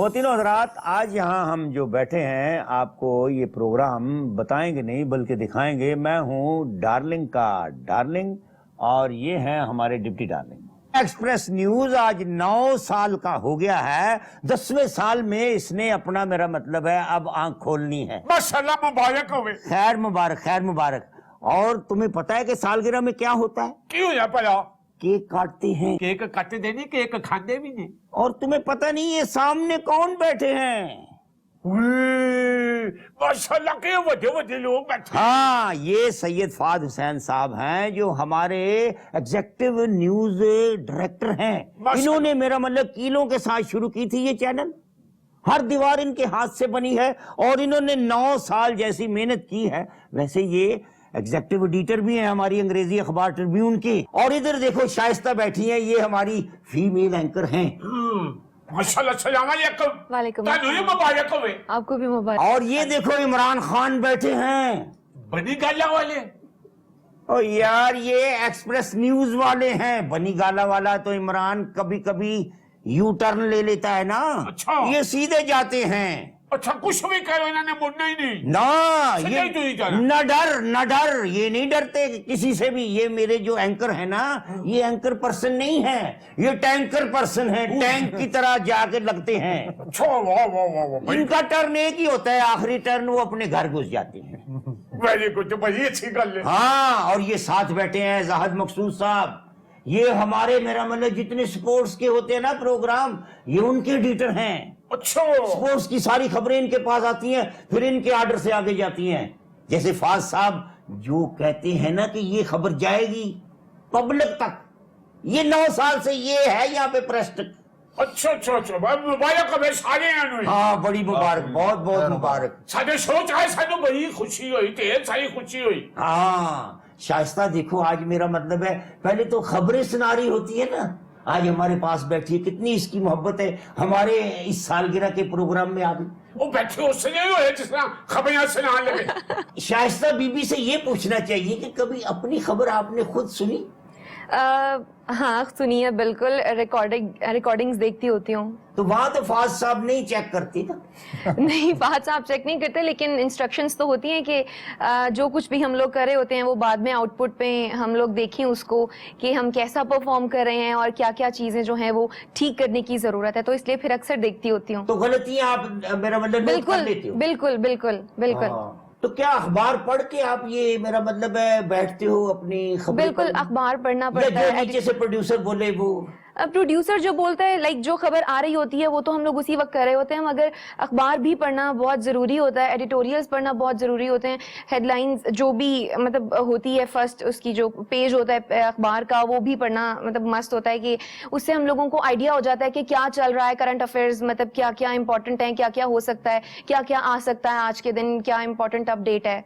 خواتین و حضرات، آج یہاں ہم جو بیٹھے ہیں آپ کو یہ پروگرام بتائیں گے نہیں بلکہ دکھائیں گے. میں ہوں ڈارلنگ کا ڈارلنگ اور یہ ہیں ہمارے ڈپٹی ڈارلنگ. ایکسپریس نیوز آج 9 سال کا ہو گیا ہے. 10ویں سال میں اس نے اپنا میرا مطلب ہے اب آنکھ کھولنی ہے. ماشاءاللہ مبارک ہوئے. خیر مبارک خیر مبارک. اور تمہیں پتہ ہے کہ سالگرہ میں کیا ہوتا ہے؟ کیوں یا پلا کیک کاٹتے ہیں. کیک کاٹتے دینے کیک کھانے بھی نہیں. اور تمہیں پتہ نہیں یہ سامنے کون بیٹھے ہیں؟ ماشاءاللہ کے وڈے وڈے لوگ بیٹھے. ہاں، یہ سید فہد حسین صاحب ہیں جو ہمارے ایگزیکٹو نیوز ڈائریکٹر ہیں. انہوں نے میرا مطلب کیلوں کے ساتھ شروع کی تھی یہ چینل. ہر دیوار ان کے ہاتھ سے بنی ہے اور انہوں نے 9 سال جیسی محنت کی ہے. ویسے یہ ایگزیکٹو ایڈیٹر بھی ہیں ہماری انگریزی اخبار ٹریبیون کی. اور ادھر دیکھو شائستہ بیٹھی ہیں، یہ ہماری فیمیل اینکر ہیں. ماشاءاللہ. السلام علیکم. وعلیکم تانوی مبارک ہوئے. آپ کو بھی مبارک. اور یہ دیکھو عمران خان بیٹھے ہیں. بنی گالا والے. او یار یہ ایکسپریس نیوز والے ہیں. بنی گالا والا تو عمران کبھی کبھی یو ٹرن لے لیتا ہے نا. اچھا. یہ سیدھے جاتے ہیں. اچھا کچھ بھی کرو انہوں نے مڑنا ہی نہیں. نہ ڈر یہ نہیں ڈرتے کسی سے بھی. یہ میرے جو اینکر ہیں نا یہ اینکر پرسن نہیں ہے، یہ ٹینکر پرسن ہے. ٹینک کی طرح جا کے لگتے ہیں. اچھا واہ واہ واہ. ان کا ٹرن ایک ہی ہوتا ہے، آخری ٹرن وہ اپنے گھر گھس جاتے ہیں. Very good. بڑی اچھی گل ہے. ہاں، اور یہ ساتھ بیٹھے ہیں زاہد مقصود صاحب. یہ ہمارے میرا مطلب جتنے سپورٹس کے ہوتے ہیں نا پروگرام یہ ان کے ایڈیٹر ہیں. اچھا. سپورٹس کی ساری خبریں ان کے پاس آتی ہیں، پھر ان کے آرڈر سے آگے جاتی ہیں. جیسے فاض صاحب جو کہتے ہیں نا کہ یہ خبر جائے گی پبلک تک، یہ 9 سال سے یہ ہے یہاں پہ پریسٹ. اچھا اچھا اچھا. مبارک ہوئے سارے ہیں. ہاں بڑی مبارک، بہت بہت مبارک. سارے سوچ آئے سانو بڑی خوشی ہوئی، ڈھیر ساری خوشی ہوئی. ہاں شائستہ دیکھو آج میرا مطلب ہے پہلے تو خبریں سنا رہی ہوتی ہے نا، آج ہمارے پاس بیٹھی ہے. کتنی اس کی محبت ہے ہمارے اس سالگرہ کے پروگرام میں. آگے وہ بیٹھے اس سے نہیں ہوئے جس طرح خبریں سنا لگے. شائستہ بی بی سے یہ پوچھنا چاہیے کہ کبھی اپنی خبر آپ نے خود سنی؟ ہاں سنی ہے بالکل. ریکارڈنگز دیکھتی ہوتی ہوں. تو وہاں تو فاض صاحب نہیں چیک کرتی نا؟ نہیں فہد صاحب چیک نہیں کرتے، لیکن انسٹرکشنز تو ہوتی ہیں کہ جو کچھ بھی ہم لوگ کر رہے ہوتے ہیں وہ بعد میں آؤٹ پٹ پہ ہم لوگ دیکھیں اس کو کہ ہم کیسا پرفارم کر رہے ہیں اور کیا کیا چیزیں جو ہیں وہ ٹھیک کرنے کی ضرورت ہے. تو اس لیے پھر اکثر دیکھتی ہوتی ہوں. تو غلطیاں آپ میرا مطلب نوٹ کر لیتی ہو؟ بالکل بالکل بالکل. تو کیا اخبار پڑھ کے آپ یہ میرا مطلب ہے بیٹھتے ہو اپنی خبر؟ بالکل اخبار پڑھنا پڑتا ہے. نیچے سے پروڈیوسر بولے وہ پروڈیوسر جو بولتا ہے لائک جو خبر آ رہی ہوتی ہے وہ تو ہم لوگ اسی وقت کر رہے ہوتے ہیں، مگر اخبار بھی پڑھنا بہت ضروری ہوتا ہے، ایڈیٹوریلز پڑھنا بہت ضروری ہوتے ہیں. ہیڈ لائنز جو بھی مطلب ہوتی ہے فرسٹ اس کی جو پیج ہوتا ہے اخبار کا وہ بھی پڑھنا مطلب مست ہوتا ہے کہ اس سے ہم لوگوں کو آئیڈیا ہو جاتا ہے کہ کیا چل رہا ہے کرنٹ افیئرز، مطلب کیا کیا امپورٹنٹ ہیں، کیا کیا ہو سکتا ہے، کیا کیا آ سکتا ہے آج کے دن، کیا امپورٹنٹ اپڈیٹ ہے.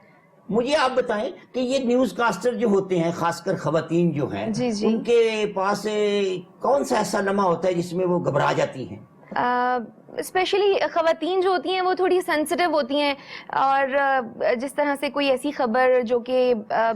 مجھے آپ بتائیں کہ یہ نیوز کاسٹر جو ہوتے ہیں خاص کر خواتین جو ہیں جی جی ان کے پاس کون سا ایسا لمحہ ہوتا ہے جس میں وہ گھبرا جاتی ہیں؟ اسپیشلی خواتین جو ہوتی ہیں وہ تھوڑی سینسٹیو ہوتی ہیں، اور جس طرح سے کوئی ایسی خبر جو کہ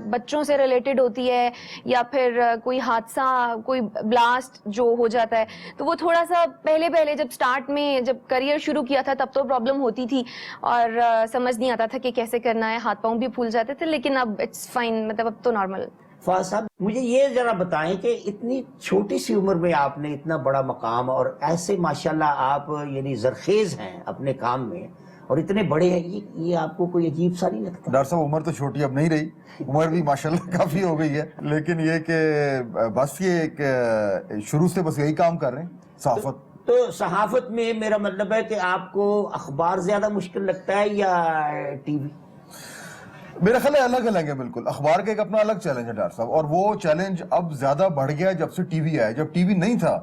بچوں سے ریلیٹڈ ہوتی ہے یا پھر کوئی حادثہ، کوئی بلاسٹ جو ہو جاتا ہے، تو وہ تھوڑا سا پہلے جب سٹارٹ میں جب کریئر شروع کیا تھا تب تو پرابلم ہوتی تھی اور سمجھ نہیں آتا تھا کہ کیسے کرنا ہے، ہاتھ پاؤں بھی پھول جاتے تھے، لیکن اب اٹس فائن، مطلب اب تو نارمل. فاض صاحب مجھے یہ ذرا بتائیں کہ اتنی چھوٹی سی عمر میں آپ نے اتنا بڑا مقام اور ایسے ماشاءاللہ آپ یعنی زرخیز ہیں اپنے کام میں اور اتنے بڑے ہیں، یہ آپ کو کوئی عجیب سا نہیں لگتا؟ ڈاکٹر صاحب عمر تو چھوٹی اب نہیں رہی، عمر بھی ماشاءاللہ کافی ہو گئی ہے، لیکن یہ کہ بس یہ ایک شروع سے بس یہی کام کر رہے ہیں صحافت. تو صحافت میں میرا مطلب ہے کہ آپ کو اخبار زیادہ مشکل لگتا ہے یا ٹی وی؟ میرا خیال ہے الگ الگ ہے بالکل. اخبار کا ایک اپنا الگ چیلنج ہے ڈاکٹر صاحب، اور وہ چیلنج اب زیادہ بڑھ گیا جب سے ٹی وی آیا. جب ٹی وی نہیں تھا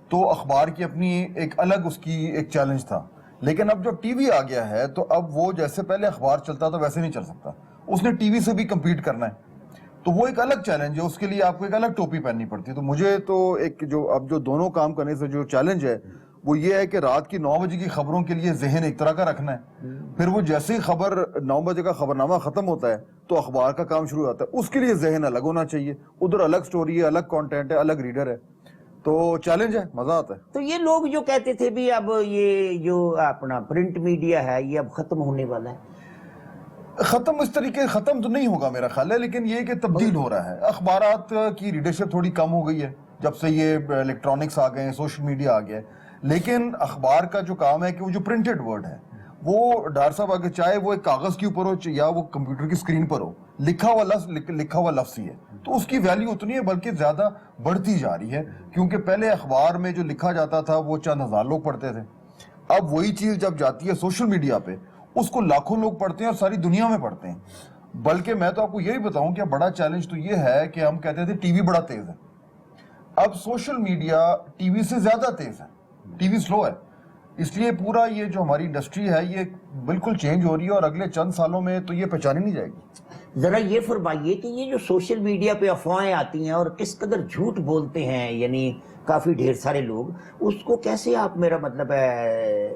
تو اخبار کی اپنی ایک الگ اس کی ایک چیلنج تھا، لیکن اب جب ٹی وی آ گیا ہے تو اب وہ جیسے پہلے اخبار چلتا تھا ویسے نہیں چل سکتا، اس نے ٹی وی سے بھی کمپیٹ کرنا ہے. تو وہ ایک الگ چیلنج ہے، اس کے لیے آپ کو ایک الگ ٹوپی پہننی پڑتی ہے. تو مجھے تو ایک جو اب جو دونوں کام کرنے سے جو چیلنج ہے وہ یہ ہے کہ رات کی 9 بجے کی خبروں کے لیے ذہن ایک طرح کا رکھنا ہے، پھر وہ جیسے ہی خبر 9 بجے کا خبرنامہ ختم ہوتا ہے تو اخبار کا کام شروع ہوتا ہے، اس کے لیے ذہن الگ ہونا چاہیے. ادھر الگ سٹوری ہے، الگ کانٹینٹ ہے، الگ ریڈر ہے. تو چیلنج ہے, مزہ آتا ہے. تو یہ لوگ جو کہتے تھے بھی اب یہ جو اپنا پرنٹ میڈیا ہے یہ اب ختم ہونے والا ہے, ختم اس طریقے ختم تو نہیں ہوگا میرا خیال ہے, لیکن یہ کہ تبدیل ہو رہا ہے. اخبارات کی ریڈرشپ تھوڑی کم ہو گئی ہے جب سے یہ الیکٹرانکس آ گئے ہیں, سوشل میڈیا آ گیا ہے. لیکن اخبار کا جو کام ہے کہ وہ جو پرنٹڈ ورڈ ہے وہ ڈار صاحب اگر چاہے وہ ایک کاغذ کے اوپر ہو یا وہ کمپیوٹر کی اسکرین پر ہو, لکھا ہوا لفظ ہی ہے, تو اس کی ویلیو اتنی ہے بلکہ زیادہ بڑھتی جا رہی ہے. کیونکہ پہلے اخبار میں جو لکھا جاتا تھا وہ چند ہزار لوگ پڑھتے تھے, اب وہی چیز جب جاتی ہے سوشل میڈیا پہ اس کو لاکھوں لوگ پڑھتے ہیں اور ساری دنیا میں پڑھتے ہیں. بلکہ میں تو آپ کو یہی بتاؤں کہ بڑا چیلنج تو یہ ہے کہ ہم کہتے تھے ٹی وی بڑا تیز ہے, اب سوشل میڈیا ٹی وی سے زیادہ تیز ہے, ٹی وی سلو ہے. اس لیے پورا یہ جو ہماری انڈسٹری ہے یہ بالکل چینج ہو رہی ہے اور اگلے چند سالوں میں تو یہ پہچانی نہیں جائے گی. ذرا یہ فرمائیے کہ یہ جو سوشل میڈیا پہ افواہیں آتی ہیں اور کس قدر جھوٹ بولتے ہیں, یعنی کافی ڈھیر سارے لوگ, اس کو کیسے آپ میرا مطلب ہے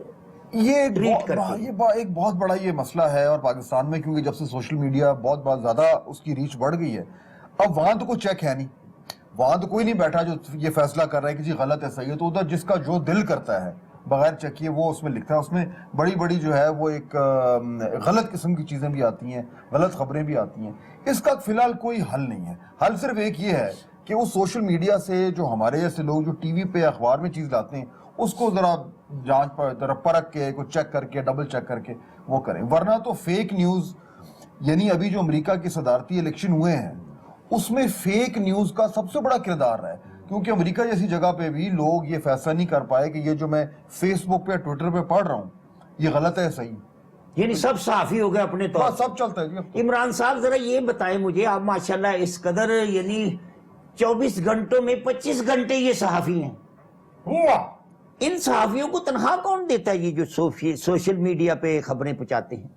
یہ ٹریٹ ایک بہت بڑا یہ مسئلہ ہے, اور پاکستان میں کیونکہ جب سے سوشل میڈیا بہت زیادہ اس کی ریچ بڑھ گئی ہے, اب وہاں تو کوئی چیک ہے نہیں, وہاں تو کوئی نہیں بیٹھا جو یہ فیصلہ کر رہا ہے کہ جی غلط ہے صحیح ہے, تو ادھر جس کا جو دل کرتا ہے بغیر چیک کیے وہ اس میں لکھتا ہے. اس میں بڑی جو ہے وہ ایک غلط قسم کی چیزیں بھی آتی ہیں, غلط خبریں بھی آتی ہیں. اس کا فی الحال کوئی حل نہیں ہے. حل صرف ایک یہ ہے کہ اس سوشل میڈیا سے جو ہمارے جیسے لوگ جو ٹی وی پہ اخبار میں چیز لاتے ہیں اس کو ذرا جانچ پر پرکھ کے کوئی چیک کر کے ڈبل چیک کر کے وہ کریں, ورنہ تو فیک نیوز, یعنی ابھی جو امریکہ کی صدارتی الیکشن ہوئے ہیں اس میں فیک نیوز کا سب سے بڑا کردار ہے. کیونکہ امریکہ جیسی جگہ پہ بھی لوگ یہ فیصلہ نہیں کر پائے کہ یہ جو میں فیس بک پہ ٹویٹر پہ پڑھ رہا ہوں یہ غلط ہے صحیح, یعنی سب صحافی ہو گئے اپنے طور. سب چلتا ہے جی. عمران صاحب ذرا یہ بتائیں مجھے, آپ ماشاءاللہ اس قدر یعنی 24 گھنٹوں میں 25 گھنٹے یہ صحافی ہیں, ان صحافیوں کو تنخواہ کون دیتا ہے یہ جو سوشل میڈیا پہ خبریں پہنچاتے ہیں؟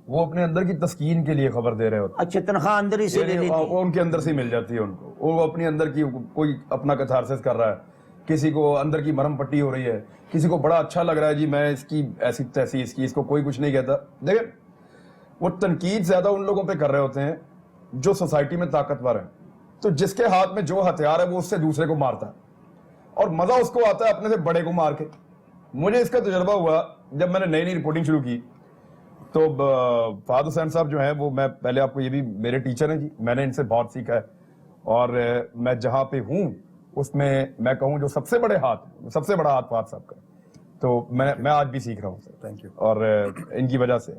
وہ اپنے اندر کی تسکین کے لیے خبر دے رہے ہوتے ہیں. اچھا, تنخواہ اندر ہی سے لے لیتے ہیں, ان کے اندر سے مل جاتی ہے ان کو, وہ اپنے اندر کی کوئی اپنا کتھارسس کر رہا ہے, کسی کو اندر کی مرم پٹی ہو رہی ہے, کسی کو بڑا اچھا لگ رہا ہے جی میں اس کی ایسی تیسی اس کی, اس کو کوئی کچھ نہیں کہتا. دیکھیں وہ تنقید زیادہ ان لوگوں پہ کر رہے ہوتے ہیں جو سوسائٹی میں طاقتور ہیں, تو جس کے ہاتھ میں جو ہتھیار ہے وہ اس سے دوسرے کو مارتا ہے, اور مزہ اس کو آتا ہے اپنے سے بڑے کو مار کے. مجھے اس کا تجربہ ہوا جب میں نے نئی رپورٹنگ شروع کی تو فہد حسین صاحب جو ہیں وہ, میں پہلے آپ کو یہ بھی میرے ٹیچر ہیں جی, میں نے ان سے بہت سیکھا ہے, اور میں جہاں پہ ہوں اس میں میں کہوں جو سب سے بڑے ہاتھ, سب سے بڑا ہاتھ فہد صاحب کا, تو میں آج بھی سیکھ رہا ہوں سر. Thank you. اور ان کی وجہ سے.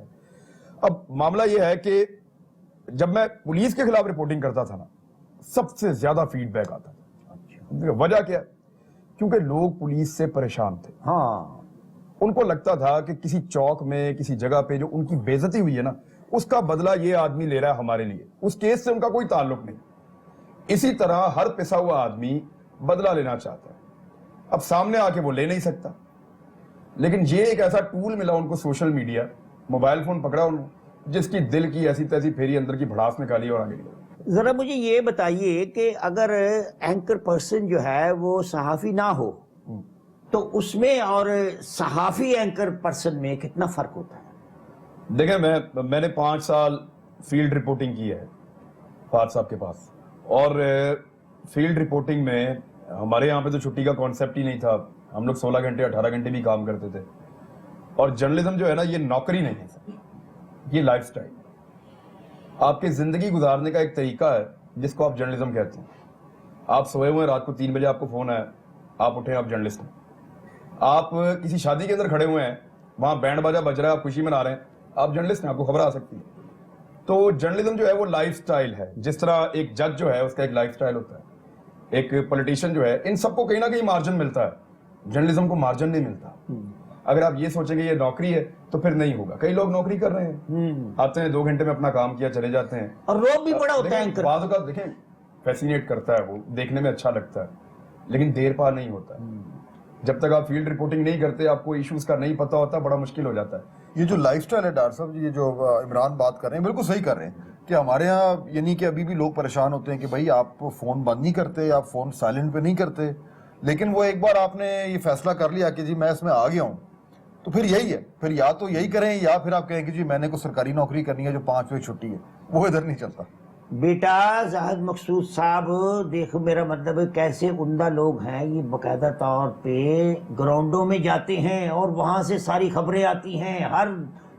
اب معاملہ یہ ہے کہ جب میں پولیس کے خلاف رپورٹنگ کرتا تھا نا سب سے زیادہ فیڈ بیک آتا تھا. وجہ کیا؟ کیونکہ لوگ پولیس سے پریشان تھے. ہاں, ان کو لگتا تھا کہ کسی چوک میں کسی جگہ پہ جو ان کی بے عزتی ہوئی ہے نا اس کا بدلہ یہ آدمی لے رہا ہے ہمارے لیے, اس کیس سے ان کا کوئی تعلق نہیں. اسی طرح ہر پسا ہوا آدمی بدلہ لینا چاہتا ہے, اب سامنے آ کے وہ لے نہیں سکتا, لیکن یہ ایک ایسا ٹول ملا ان کو سوشل میڈیا, موبائل فون پکڑا انہوں جس کی دل کی ایسی تیسی پھیری اندر کی بھڑاس نکالی اور آگے نکلی. ذرا مجھے یہ بتائیے کہ اگر اینکر پرسن جو ہے وہ صحافی نہ ہو تو اس میں اور صحافی اینکر پرسن میں کتنا فرق ہوتا ہے؟ دیکھیں میں نے 5 سال فیلڈ رپورٹنگ کی ہے فہد صاحب کے پاس, اور فیلڈ رپورٹنگ میں ہمارے یہاں پہ تو چھٹی کا کانسیپٹ ہی نہیں تھا, ہم لوگ 16 گھنٹے 18 گھنٹے بھی کام کرتے تھے. اور جرنلزم جو ہے نا یہ نوکری نہیں ہے سر, یہ لائف سٹائل, آپ کے زندگی گزارنے کا ایک طریقہ ہے جس کو آپ جرنلزم کہتے ہیں. آپ سوئے ہوئے رات کو 3 بجے آپ کو فون آیا, آپ اٹھے, آپ جرنلسٹ ہیں. آپ کسی شادی کے اندر کھڑے ہوئے ہیں, وہاں بینڈ باجا بج رہا ہے, آپ خوشی منا رہے ہیں, آپ جرنلسٹ ہیں, آپ کو خبر آ سکتی ہے. تو جرنلزم جو ہے وہ لائف سٹائل ہے, جس طرح ایک جج جو ہے اس کا ایک لائف سٹائل ہوتا ہے, ایک پولیٹیشین جو ہے, ان سب کو کہیں نہ کہیں مارجن ملتا ہے, جرنلزم کو مارجن نہیں ملتا. اگر آپ یہ سوچیں کہ یہ نوکری ہے تو پھر نہیں ہوگا. کئی لوگ نوکری کر رہے ہیں, آتے ہیں 2 گھنٹے میں اپنا کام کیا چلے جاتے ہیں, اور روب بھی بڑا ہوتا ہے. بعض اوقات دیکھیں فیسینیٹ کرتا ہے, وہ دیکھنے میں اچھا لگتا ہے, لیکن دیر پا نہیں ہوتا. جب تک آپ فیلڈ رپورٹنگ نہیں کرتے, آپ کو ایشوز کا نہیں پتا ہوتا, بڑا مشکل ہو جاتا ہے. یہ جو لائف سٹائل ہے ڈاکٹر صاحب, یہ جو عمران بات کر رہے ہیں بالکل صحیح کر رہے ہیں کہ ہمارے ہاں یعنی کہ ابھی بھی لوگ پریشان ہوتے ہیں کہ بھائی آپ فون بند نہیں کرتے, آپ فون سائلنٹ پہ نہیں کرتے, لیکن وہ ایک بار آپ نے یہ فیصلہ کر لیا کہ جی میں اس میں آ گیا ہوں تو پھر یہی ہے, پھر یا تو یہی کریں یا پھر آپ کہیں کہ جی میں نے کوئی سرکاری نوکری کرنی ہے جو 5 بجے چھٹی ہے, وہ ادھر نہیں چلتا. بیٹا زاہد مقصود صاحب دیکھو میرا مطلب ہے کیسے عمدہ لوگ ہیں یہ باقاعدہ طور پہ گراؤنڈوں میں جاتے ہیں اور وہاں سے ساری خبریں آتی ہیں. ہر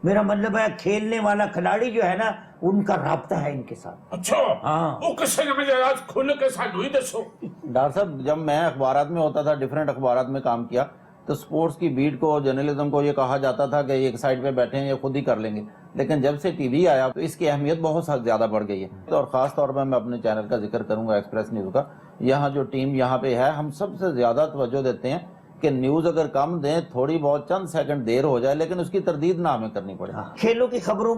میرا مطلب ہے کھیلنے والا کھلاڑی جو ہے نا ان کا رابطہ ہے ان کے ساتھ. اچھا ہاں. وہ کسے نے مجھے آج کھل کے سانو ہی دسو. ڈاکٹر صاحب جب میں اخبارات میں ہوتا تھا ڈیفرنٹ اخبارات میں کام کیا تو سپورٹس کی بیٹ کو جرنلزم کو یہ کہا جاتا تھا کہ ایک سائڈ پہ بیٹھے ہیں یہ خود ہی کر لیں گے, لیکن جب سے ٹی وی آیا تو اس کی اہمیت بہت زیادہ بڑھ گئی ہے. اور خاص طور پہ میں اپنے چینل کا ذکر کروں گا ایکسپریس نیوز کا. یہاں جو ٹیم یہاں پہ ہے ہم سب سے زیادہ توجہ دیتے ہیں کہ نیوز اگر کم دیں تھوڑی بہت چند سیکنڈ دیر ہو جائے لیکن اس کی تردید نہ ہمیں کرنی پڑے. کھیلوں کی خبروں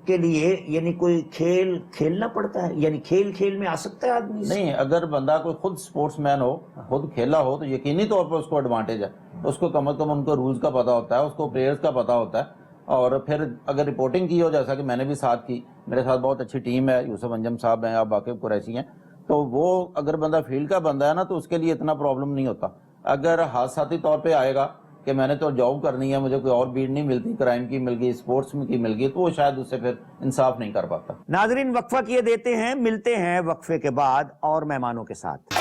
کے لیے یعنی کوئی کھیل کھیلنا پڑتا ہے, یعنی کھیل میں آ سکتا ہے آدمی؟ نہیں, اگر بندہ کوئی خود سپورٹس مین ہو خود کھیلا ہو تو یقینی طور پر اس کو ایڈوانٹیج ہے. اس کو کم از کم ان کو رولز کا پتا ہوتا ہے, اس کو پلیئرز کا پتا ہوتا ہے. اور پھر اگر رپورٹنگ کی ہو جیسا کہ میں نے بھی ساتھ کی, میرے ساتھ بہت اچھی ٹیم ہے, یوسف انجم صاحب ہیں, آپ واقف قریشی ہیں, تو وہ اگر بندہ فیلڈ کا بندہ ہے نا تو اس کے لیے اتنا پرابلم نہیں ہوتا. اگر حادثاتی طور پہ آئے گا کہ میں نے تو جاب کرنی ہے مجھے کوئی اور بیٹ نہیں ملتی, کرائم کی مل گئی اسپورٹس کی مل گئی, تو وہ شاید اس سے پھر انصاف نہیں کر پاتا. ناظرین وقفہ کیے دیتے ہیں, ملتے ہیں وقفے کے بعد اور مہمانوں کے ساتھ.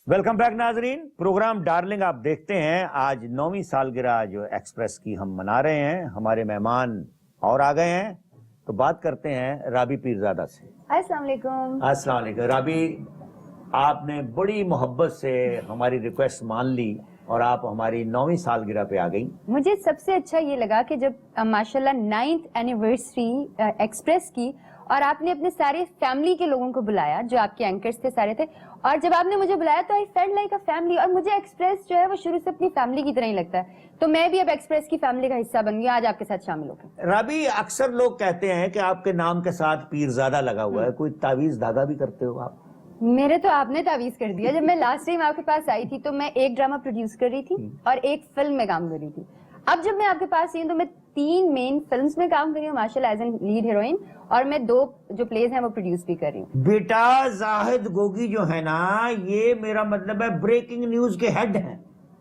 ویلکم بیک ناظرین, پروگرام ڈارلنگ آپ دیکھتے ہیں. آج 9ویں سالگرہ جو ایکسپریس کی ہم منا رہے ہیں. ہمارے مہمان اور آ گئے ہیں تو بات کرتے ہیں رابی پیرزادہ سے. السلام علیکم. السلام علیکم. رابی, آپ نے بڑی محبت سے ہماری ریکویسٹ مان لی اور آپ ہماری 9ویں سالگرہ پہ آ گئی. مجھے سب سے اچھا یہ لگا کہ جب ماشاءاللہ 9th اینیورسری ایکسپریس کی اور آپ نے اپنے سارے فیملی کے لوگوں کو بلایا جو آپ کے اینکرز تھے سارے تھے, اور جب آپ نے مجھے بلایا تو I felt like a family, اور مجھے ایکسپریس جو ہے وہ شروع سے اپنی فیملی کی طرح ہی لگتا ہے, تو میں بھی اب ایکسپریس کی فیملی کا حصہ بن گئی, آج آپ کے ساتھ شامل ہو گئی. رابی, اکثر لوگ کہتے ہیں کہ آپ کے نام کے ساتھ پیرزادہ لگا ہوا ہے, کوئی تعویذ دھاگا بھی کرتے ہو آپ؟ میرے تو آپ نے تعویذ کر دیا. جب میں لاسٹ ٹائم آپ کے پاس آئی تھی تو میں ایک ڈرامہ پروڈیوس کر رہی تھی اور ایک فلم میں کام کر رہی تھی. اب جب میں آپ کے پاس آئی ہوں تو میں 3 مین فلمز میں کام کر رہی ہوں ماشاءاللہ ایز این لیڈ ہیروئن, اور میں 2 جو پلیز ہیں وہ پروڈیوس بھی کر رہی ہوں. بیٹا زاہد گوگی جو ہے نا یہ میرا مطلب ہے بریکنگ نیوز کے ہیڈ ہیں.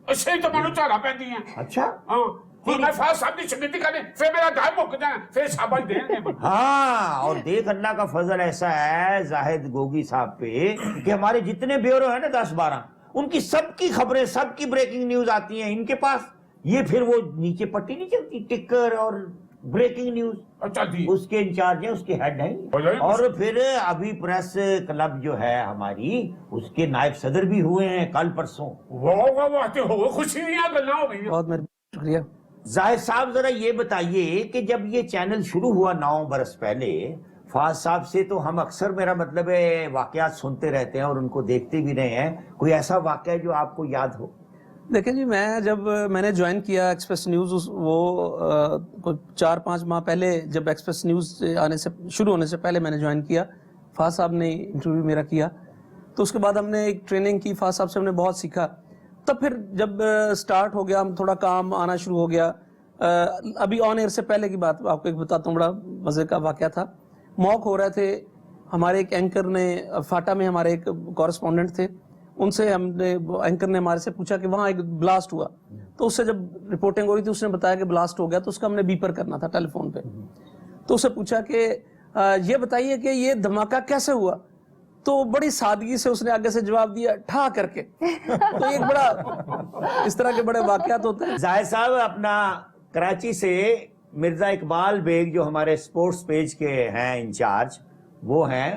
اسے تو مانو چارہ پہنتی ہیں. اچھا. ہاں, میں فاس صاحب کی شکیتی کرنے پھر میرا گائے مک جائیں پھر شاباش دیں گے. ہاں, اور دیکھ اللہ کا فضل ایسا ہے زاہد گوگی صاحب پہ کہ ہمارے جتنے بیورو ہیں نا 10-12 ان کی سب کی خبریں سب کی بریکنگ نیوز آتی ہیں ان کے پاس. یہ پھر وہ نیچے پٹی نہیں چلتی ٹکر اور بریکنگ نیوز, اس کے انچارج ہیں, اس کے ہیڈ ہیں. اور پھر ابھی پریس کلب جو ہے ہماری اس کے نائب صدر بھی ہوئے ہیں کل پرسوں. وہ خوشی نہیں گلنا ہو گئی. بہت مہربانی, شکریہ. زاہد صاحب ذرا یہ بتائیے کہ جب یہ چینل شروع ہوا 9 برس پہلے, فاض صاحب سے تو ہم اکثر میرا مطلب ہے واقعات سنتے رہتے ہیں اور ان کو دیکھتے بھی رہے ہیں, کوئی ایسا واقعہ جو آپ کو یاد ہو؟ دیکھیں جی, میں نے جوائن کیا ایکسپریس نیوز وہ 4-5 ماہ پہلے, جب ایکسپریس نیوز شروع ہونے سے پہلے میں نے جوائن کیا. فاض صاحب نے انٹرویو میرا کیا تو اس کے بعد ہم نے ایک ٹریننگ کی, فاض صاحب سے ہم نے بہت سیکھا. تب پھر جب سٹارٹ ہو گیا, ہم تھوڑا کام آنا شروع ہو گیا. ابھی آن ایئر سے پہلے کی بات آپ کو ایک بتاتا ہوں, بڑا مزے کا واقعہ تھا. موک ہو رہے تھے, ہمارے ایک اینکر نے فاٹا میں ہمارے ایک کورسپونڈنٹ تھے, ان سے اینکر نے ہمارے سے پوچھا کہ وہاں ایک بلاسٹ ہوا. تو اس سے جب رپورٹنگ ہو رہی تھی اس نے بتایا کہ بلاسٹ ہو گیا, تو اس کا ہم نے بیپر کرنا تھا ٹیلی فون پہ. تو اس سے پوچھا کہ یہ بتائیے کہ یہ دھماکہ کیسے ہوا, تو بڑی سادگی سے اس نے آگے سے جواب دیا ٹھا کر کے. تو ایک بڑا اس طرح کے بڑے واقعات ہوتے ہیں. زاہد صاحب, اپنا کراچی سے مرزا اقبال بیگ جو ہمارے سپورٹس پیج کے ہیں انچارج, وہ ہیں.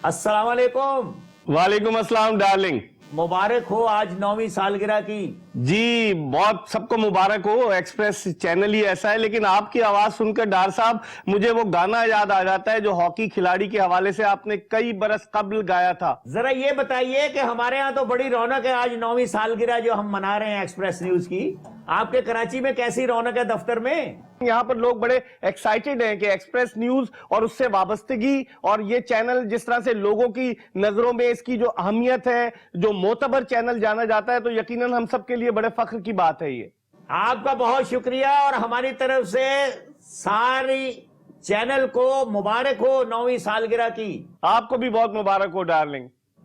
السلام علیکم. وعلیکم السلام ڈارلنگ. مبارک ہو آج 9ویں سالگرہ کی. جی بہت سب کو مبارک ہو. ایکسپریس چینل ہی ایسا ہے, لیکن آپ کی آواز سن کر ڈار صاحب مجھے وہ گانا یاد آ جاتا ہے جو ہاکی کھلاڑی کے حوالے سے آپ نے کئی برس قبل گایا تھا. ذرا یہ بتائیے کہ ہمارے ہاں تو بڑی رونق ہے آج 9ویں سالگرہ جو ہم منا رہے ہیں ایکسپریس نیوز کی. آپ کے کراچی میں کیسی رونق ہے دفتر میں؟ یہاں پر لوگ بڑے ایکسائٹڈ ہیں کہ ایکسپریس نیوز اور اس سے وابستگی اور یہ چینل جس طرح سے لوگوں کی نظروں میں اس کی جو اہمیت ہے, جو معتبر چینل جانا جاتا ہے, تو یقیناً ہم سب کے لیے بڑے فخر کی بات ہے. یہ آپ کا بہت شکریہ اور ہماری طرف سے ساری چینل کو مبارک ہو 9ویں سالگرہ کی. آپ کو بھی بہت مبارک ہو ڈارلنگ.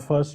1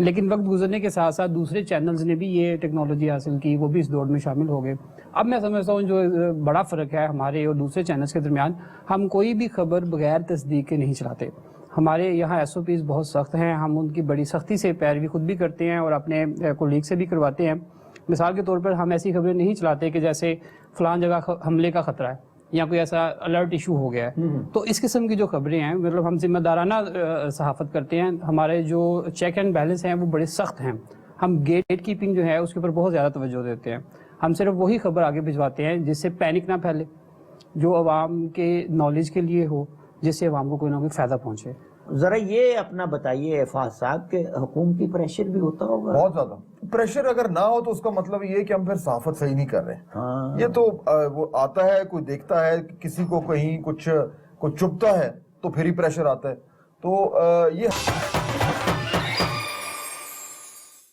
لیکن وقت گزرنے کے ساتھ ساتھ دوسرے چینلز نے بھی یہ ٹیکنالوجی حاصل کی, وہ بھی اس دوڑ میں شامل ہو گئے. اب میں سمجھتا ہوں جو بڑا فرق ہے ہمارے اور دوسرے چینلز کے درمیان, ہم کوئی بھی خبر بغیر تصدیق کے نہیں چلاتے. ہمارے یہاں ایس او پیز بہت سخت ہیں, ہم ان کی بڑی سختی سے پیروی خود بھی کرتے ہیں اور اپنے کولیگ سے بھی کرواتے ہیں. مثال کے طور پر ہم ایسی خبریں نہیں چلاتے کہ جیسے فلاں جگہ حملے کا خطرہ ہے یا کوئی ایسا الرٹ ایشو ہو گیا ہے. تو اس قسم کی جو خبریں ہیں, مطلب ہم ذمہ دارانہ صحافت کرتے ہیں. ہمارے جو چیک اینڈ بیلنس ہیں وہ بڑے سخت ہیں. ہم گیٹ کیپنگ جو ہے اس کے اوپر بہت زیادہ توجہ دیتے ہیں. ہم صرف وہی خبر آگے بھجواتے ہیں جس سے پینک نہ پھیلے, جو عوام کے نالج کے لیے ہو, جس سے عوام کو کوئی نہ کوئی فائدہ پہنچے. ذرا یہ اپنا بتائیے فہد صاحب کہ حکومتی پریشر بھی ہوتا ہوگا؟ بہت زیادہ پریشر اگر نہ ہو تو اس کا مطلب یہ ہے کہ ہم پھر صحافت صحیح نہیں کر رہے. یہ تو وہ آتا ہے, کوئی دیکھتا ہے کسی کو کہیں کچھ چبھتا ہے تو پھر ہی پریشر آتا ہے. تو یہ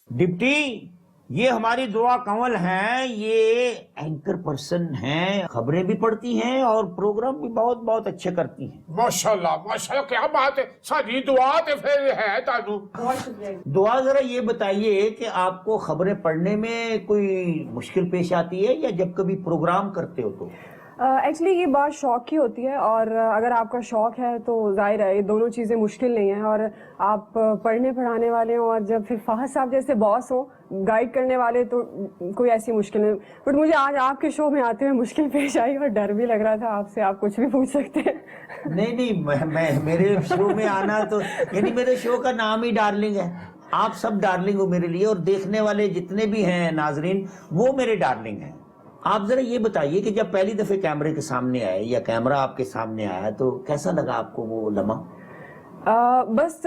ڈپٹی, یہ ہماری دعا کنول ہیں, یہ اینکر پرسن ہیں, خبریں بھی پڑھتی ہیں اور پروگرام بھی بہت بہت اچھے کرتی ہیں. ماشاءاللہ کیا بات ہے. ساری دعا تے پھر ہے تانوں. دعا. ذرا یہ بتائیے کہ آپ کو خبریں پڑھنے میں کوئی مشکل پیش آتی ہے یا جب کبھی پروگرام کرتے ہو تو؟ ایکچولی یہ بات شوق کی ہوتی ہے, اور اگر آپ کا شوق ہے تو ظاہر ہے یہ دونوں چیزیں مشکل نہیں ہیں. اور آپ پڑھنے پڑھانے والے ہوں اور جب پھر فہد صاحب جیسے باس ہوں, گائیڈ کرنے والے, تو کوئی ایسی مشکل نہیں. بٹ مجھے آج آپ کے شو میں آتے ہوئے مشکل پیش آئی اور ڈر بھی لگ رہا تھا آپ سے. آپ کچھ بھی پوچھ سکتے ہیں. نہیں, میں میرے شو میں آنا تو یعنی میرے شو کا نام ہی ڈارلنگ ہے. آپ سب ڈارلنگ ہو میرے لیے, اور دیکھنے والے جتنے بھی ہیں ناظرین وہ میرے ڈارلنگ ہیں. آپ ذرا یہ بتائیے کہ جب پہلی دفعہ کیمرے کے سامنے آئے یا کیمرہ آپ کے سامنے آیا تو کیسا لگا آپ کو وہ لمحہ؟ بس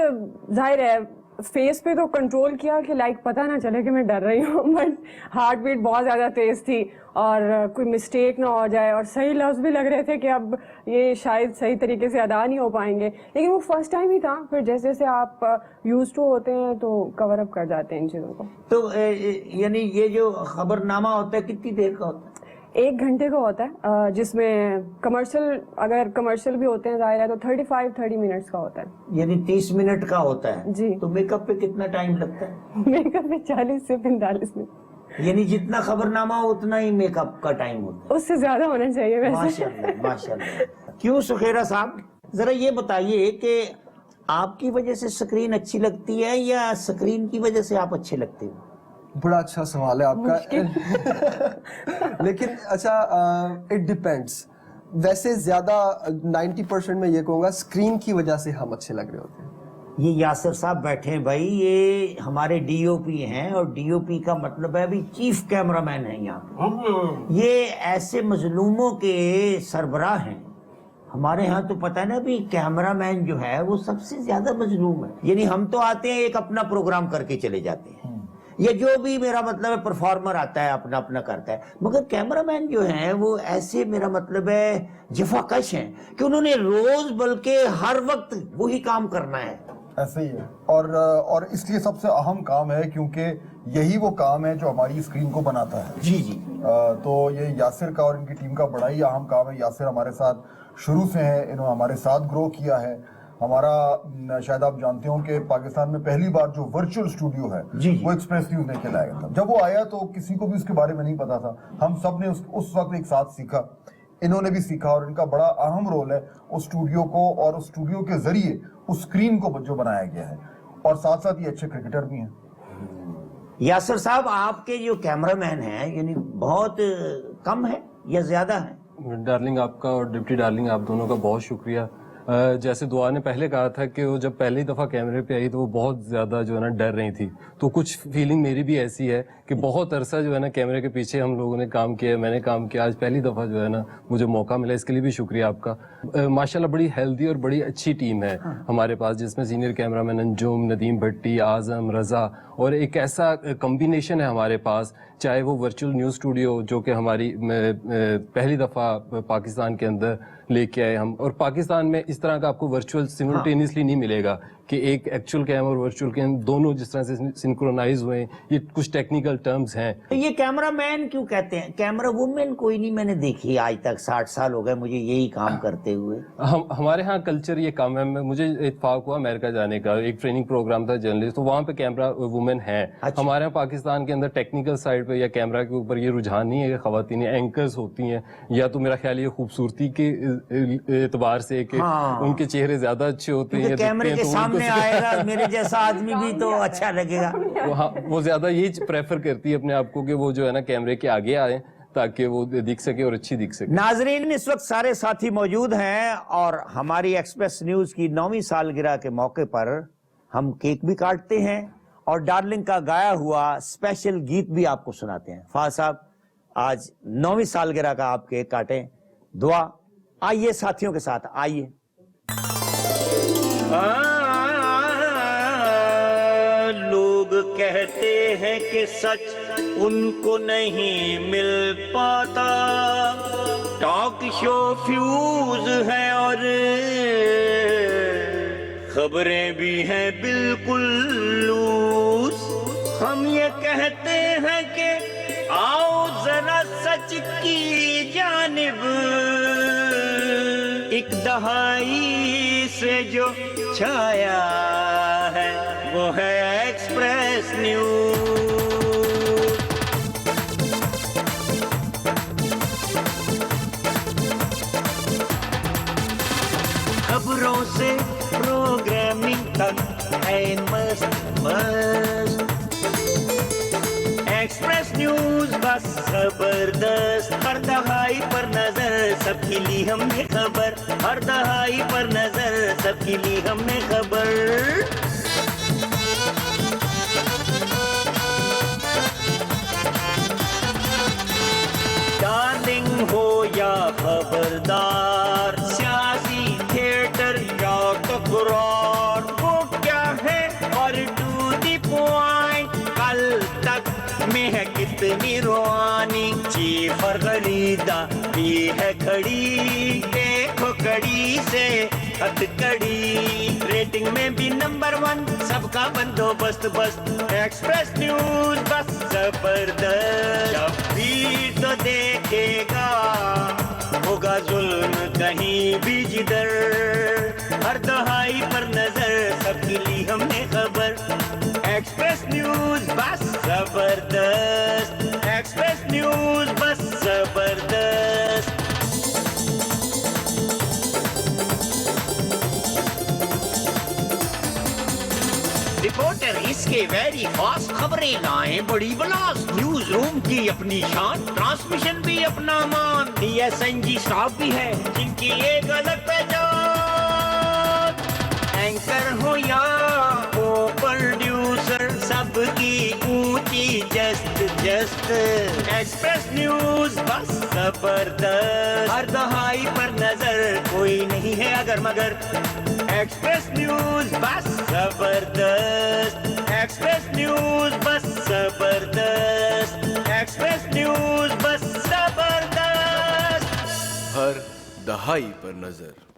ظاہر ہے فیس پہ تو کنٹرول کیا کہ لائک پتہ نہ چلے کہ میں ڈر رہی ہوں, بٹ ہارٹ بیٹ بہت زیادہ تیز تھی اور کوئی مسٹیک نہ ہو جائے, اور صحیح لفظ بھی لگ رہے تھے کہ اب یہ شاید صحیح طریقے سے ادا نہیں ہو پائیں گے. لیکن وہ فرسٹ ٹائم ہی تھا, پھر جیسے جیسے آپ یوز ٹو ہوتے ہیں تو کور اپ کر جاتے ہیں ان چیزوں کو. تو یعنی یہ جو خبر نامہ ہوتا ہے کتنی دیر کا ہوتا ہے؟ 1 گھنٹے کا ہوتا ہے, جس میں اگر کمرشل بھی ہوتے ہیں ظاہر ہے تو 35-30 منٹس کا ہوتا ہے. یعنی 30 منٹ کا ہوتا ہے جی. تو میک اپ پہ کتنا ٹائم لگتا ہے؟ میک اپ پہ 40 سے 45 منٹ. یعنی جتنا خبر نامہ ہو اتنا ہی میک اپ کا ٹائم ہوتا ہے؟ اس سے زیادہ ہونا چاہیے ویسے. ماشاءاللہ ماشاءاللہ. کیوں سخیرہ صاحب, ذرا یہ بتائیے کہ آپ کی وجہ سے سکرین اچھی لگتی ہے یا سکرین کی وجہ سے آپ اچھے لگتے ہیں؟ بڑا اچھا سوال ہے آپ کا. لیکن اچھا, اٹ ڈیپینڈس. ویسے زیادہ 90% میں یہ کہوں گا اسکرین کی وجہ سے ہم اچھے لگ رہے ہوتے ہیں. یہ یاسر صاحب بیٹھے ہیں بھائی, یہ ہمارے ڈی او پی ہیں, اور ڈی او پی کا مطلب ہے بھی چیف کیمرہ مین ہیں یہاں پہ. یہ ایسے مظلوموں کے سربراہ ہیں. ہمارے ہاں تو پتہ ہے نا بھی کیمرہ مین جو ہے وہ سب سے زیادہ مظلوم ہے. یعنی ہم تو آتے ہیں ایک اپنا پروگرام کر کے چلے جاتے ہیں, یہ جو بھی میرا مطلب ہے پرفارمر آتا ہے اپنا اپنا کرتا ہے, مگر کیمرہ مین جو ہیں وہ ایسے میرا مطلب ہے جفا کش ہیں کہ انہوں نے روز بلکہ ہر وقت وہی کام کرنا ہے. ایسے ہی ہے, اور اس لیے سب سے اہم کام ہے کیونکہ یہی وہ کام ہے جو ہماری اسکرین کو بناتا ہے. جی جی. تو یہ یاسر کا اور ان کی ٹیم کا بڑا ہی اہم کام ہے. یاسر ہمارے ساتھ شروع سے ہیں, انہوں نے ہمارے ساتھ گرو کیا ہے. ہمارا شاید آپ جانتے ہوں کہ پاکستان میں پہلی بار جو ورچوئل اسٹوڈیو ہے وہ ایکسپریس نیوز لے کے لایا گیا تھا. جب وہ آیا تو کسی کو بھی اس کے بارے میں نہیں پتا تھا. ہم سب نے اس وقت ایک ساتھ سیکھا, انہوں نے بھی سیکھا, اور ان کا بڑا اہم رول ہے اس اسٹوڈیو کو, اور اس اسٹوڈیو کے ذریعے اس اسکرین کو جو بنایا گیا ہے. اور ساتھ ساتھ یہ اچھے کرکٹر بھی ہیں. یاسر صاحب, آپ کے جو کیمرہ مین ہیں یعنی بہت کم ہے یا زیادہ ہیں؟ ڈارلنگ آپ کا اور ڈپٹی ڈارلنگ آپ دونوں کا بہت شکریہ. جیسے دعا نے پہلے کہا تھا کہ وہ جب پہلی دفعہ کیمرے پہ آئی تو وہ بہت زیادہ جو ہے نا ڈر رہی تھی, تو کچھ فیلنگ میری بھی ایسی ہے کہ بہت عرصہ جو ہے نا کیمرے کے پیچھے ہم لوگوں نے کام کیا, میں نے کام کیا, آج پہلی دفعہ جو ہے نا مجھے موقع ملا, اس کے لیے بھی شکریہ آپ کا. ماشاءاللہ بڑی ہیلدی اور بڑی اچھی ٹیم ہے ہمارے پاس, جس میں سینئر کیمرہ مین انجم, ندیم بھٹی, اعظم, رضا, اور ایک ایسا کمبینیشن ہے ہمارے پاس, چاہے وہ ورچوئل نیوز اسٹوڈیو جو کہ ہماری پہلی دفعہ پاکستان کے اندر لے کے آئے ہم, اور پاکستان میں اس طرح کا آپ کو ورچوئل سیملٹینیسلی نہیں ملے گا کہ ایک ایکچوئل کیم اور ورچوئل کیم دونوں جس طرح سے سنکرونائز ہوئے ہیں. یہ کچھ ٹیکنیکل ٹرمز ہیں. یہ کیمرہ مین کیوں کہتے ہیں؟ کیمرہ وومن کوئی نہیں میں نے دیکھی آج تک. 60 سال ہو گئے مجھے یہی کام کرتے ہوئے. ہمارے ہاں کلچر یہ کام ہے. مجھے اتفاق ہوا امریکہ جانے کا, ایک ٹریننگ پروگرام تھا جرنلسٹ, تو وہاں پہ کیمرہ وومن ہیں. ہمارے یہاں پاکستان کے اندر ٹیکنیکل سائڈ پہ یا کیمرہ کے اوپر یہ رجحان نہیں ہے کہ خواتین اینکرز ہوتی ہیں, یا تو میرا خیال یہ خوبصورتی کے اعتبار سے کہ ان کے چہرے زیادہ اچھے ہوتے ہیں, کیمرے کے سامنے آئے گا میرے جیسا آدمی بھی تو اچھا لگے گا. وہ زیادہ یہی پریفر کرتی ہے اپنے آپ کو کہ وہ جو ہے نا کیمرے کے آگے آئیں تاکہ وہ دکھ سکے اور اچھی دکھ سکے. ناظرین اس وقت سارے ساتھی موجود ہیں اور ہماری ایکسپریس نیوز کی 9ویں سالگرہ کے موقع پر ہم کیک بھی کاٹتے ہیں اور ڈارلنگ کا گایا ہوا اسپیشل گیت بھی آپ کو سناتے ہیں. فاض صاحب آج 9ویں سالگرہ کا آپ کیک کاٹیں. دعا آئیے ساتھیوں کے ساتھ آئیے. لوگ کہتے ہیں کہ سچ ان کو نہیں مل پاتا, ٹاک شو فیوز ہے اور خبریں بھی ہیں بالکل لوز. ہم یہ کہتے ہیں کہ آؤ ذرا سچ کی جانب, ایک دہائی سے جو چھایا ہے وہ ہے ایکسپریس نیوز. خبروں سے پروگرامنگ تک ہے مست مست, ایکسپریس نیوز بس زبردست. ہر دہائی پر نظر سب کی لی ہم نے خبر, ہر دہائی پر نظر سب کی لی ہم نے خبر. ڈارلنگ ہو یا خبردار, سیاسی تھیٹر یا تکرار, وہ کیا ہے اور ٹو دی پوائنٹ, کل تک میں ہے کتنی روانی. چیف اور خریدا بھی ہے کھڑی, دیکھو کڑی سے ہتھ کڑی, ریٹنگ میں بھی نمبر 1, سب کا بندوبست بست. ایکسپریس نیوز بس زبردست, جب بھی تو دیکھے گا ہوگا ظلم کہیں بھی جدھر. ہر دہائی پر نظر سب کی لی ہم نے خبر, ایکسپریس نیوز بس زبردست, ایکسپریس نیوز بس زبردست. رپورٹر اس کے ویری فاسٹ, خبریں لائیں بڑی بلاسٹ. نیوز روم کی اپنی شان, ٹرانسمیشن بھی اپنا مان. DSNG سٹاف بھی ہے جن کی ایک الگ پہچان. اینکر ہو یا ہو پروڈیوسر, سب کی اونچی جست جست. ایکسپریس نیوز بس زبردست, ہر دہائی پر نظر کوئی نہیں ہے اگر مگر. ایکسپریس نیوز بس زبردست, ایکسپریس نیوز بس زبردست, ایکسپریس نیوز بس زبردست. ہر دہائی پر نظر.